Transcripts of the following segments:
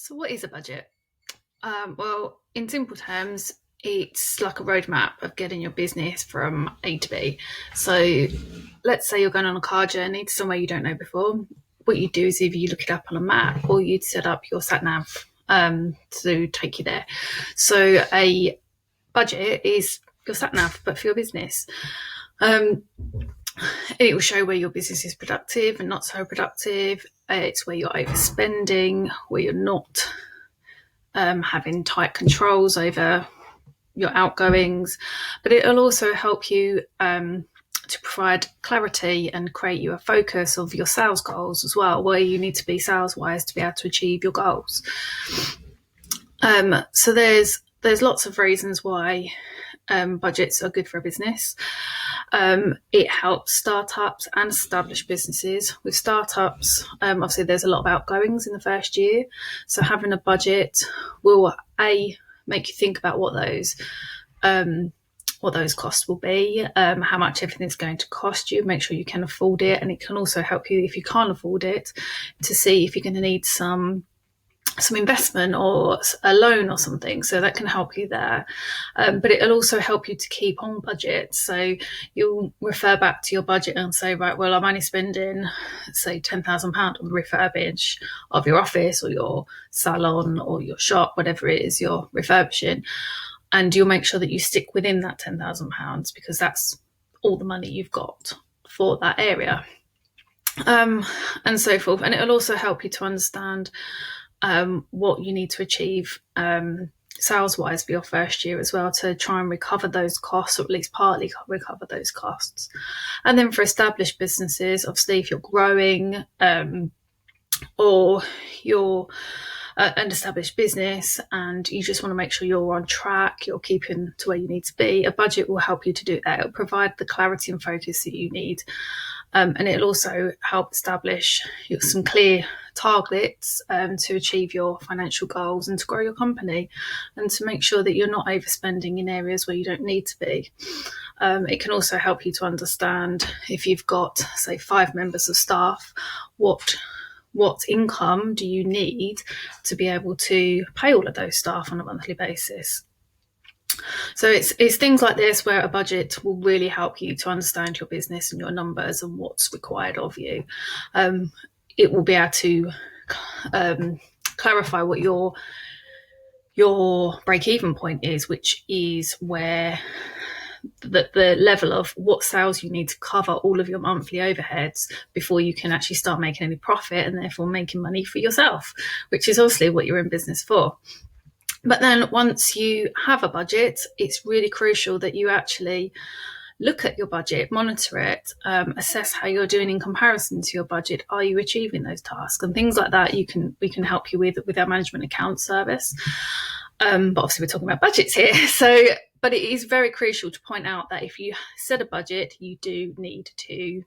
So what is a budget? Well, in simple terms, it's like a roadmap of getting your business from A to B. So let's say you're going on a car journey to somewhere you don't know before. What you do is either you look it up on a map or you'd set up your sat nav to take you there. So a budget is your sat nav, but for your business. It will show where your business is productive and not so productive. It's where you're overspending, where you're not having tight controls over your outgoings, but it'll also help you to provide clarity and create you a focus of your sales goals as well, where you need to be sales wise to be able to achieve your goals. So there's lots of reasons why budgets are good for a business. It helps startups and established businesses. With startups, obviously there's a lot of outgoings in the first year, so having a budget will make you think about what those costs will be, how much everything's going to cost you, make sure you can afford it, and it can also help you, if you can't afford it, to see if you're going to need some investment or a loan or something. So that can help you there. But it'll also help you to keep on budget. So you'll refer back to your budget and say, right, well, I'm only spending, say, £10,000 on the refurbish of your office or your salon or your shop, whatever it is you're refurbishing. And you'll make sure that you stick within that £10,000 because that's all the money you've got for that area. And so forth. And it'll also help you to understand what you need to achieve sales-wise for your first year as well, to try and recover those costs, or at least partly recover those costs. And then for established businesses, obviously if you're growing or you're an established business and you just want to make sure you're on track, you're keeping to where you need to be, a budget will help you to do that. It'll provide the clarity and focus that you need. And it'll also help establish some clear targets to achieve your financial goals and to grow your company and to make sure that you're not overspending in areas where you don't need to be. It can also help you to understand, if you've got, say, 5 members of staff, what income do you need to be able to pay all of those staff on a monthly basis. So it's things like this where a budget will really help you to understand your business and your numbers and what's required of you. It will be able to clarify what your break-even point is, which is where the level of what sales you need to cover all of your monthly overheads before you can actually start making any profit and therefore making money for yourself, which is obviously what you're in business for. But then once you have a budget, it's really crucial that you actually look at your budget, monitor it, assess how you're doing in comparison to your budget. Are you achieving those tasks? And things like that we can help you with our management account service. But obviously we're talking about budgets here. But it is very crucial to point out that if you set a budget, you do need to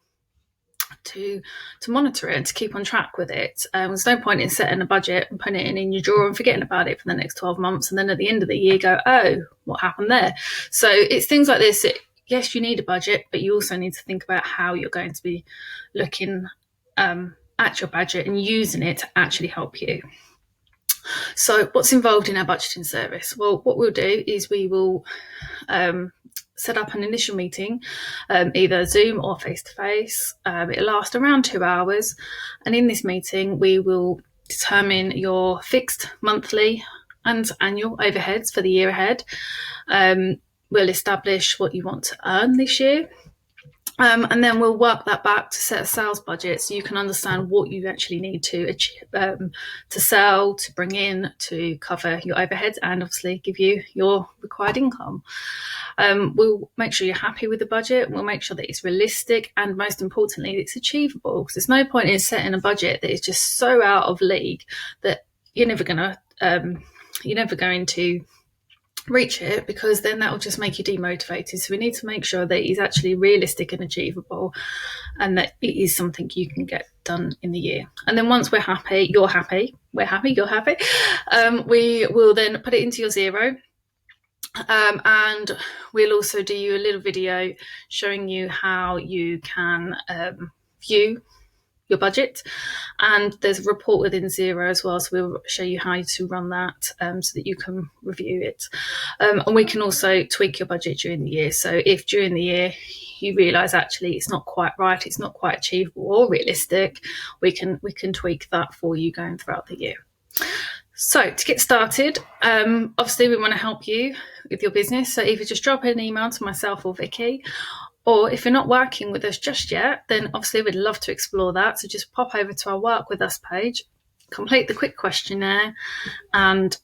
monitor it and to keep on track with it. There's no point in setting a budget and putting it in your drawer and forgetting about it for the next 12 months and then at the end of the year go, oh, what happened there? So it's things like this. Yes, you need a budget, but you also need to think about how you're going to be looking at your budget and using it to actually help you. So what's involved in our budgeting service? Well, what we'll do is we will set up an initial meeting, either Zoom or face-to-face. It'll last around 2 hours. And in this meeting, we will determine your fixed monthly and annual overheads for the year ahead. We'll establish what you want to earn this year. And then we'll work that back to set a sales budget so you can understand what you actually need to achieve, to sell, to bring in, to cover your overheads and obviously give you your required income. We'll make sure you're happy with the budget. We'll make sure that it's realistic and most importantly, it's achievable, because there's no point in setting a budget that is just so out of league that you're never going to reach it, because then that will just make you demotivated. So we need to make sure that it's actually realistic and achievable and that it is something you can get done in the year. And then once we're happy, you're happy, we're happy, you're happy, we will then put it into your zero. And we'll also do you a little video showing you how you can view your budget. And there's a report within Xero as well, so we'll show you how to run that so that you can review it. And we can also tweak your budget during the year. So if during the year you realise actually it's not quite right, it's not quite achievable or realistic, we can tweak that for you going throughout the year. So to get started, obviously we want to help you with your business. So either just drop an email to myself or Vicky, or if you're not working with us just yet, then obviously we'd love to explore that. So just pop over to our Work With Us page, complete the quick questionnaire, and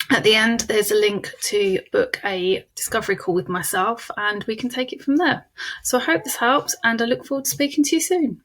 at the end, there's a link to book a discovery call with myself, and we can take it from there. So I hope this helps, and I look forward to speaking to you soon.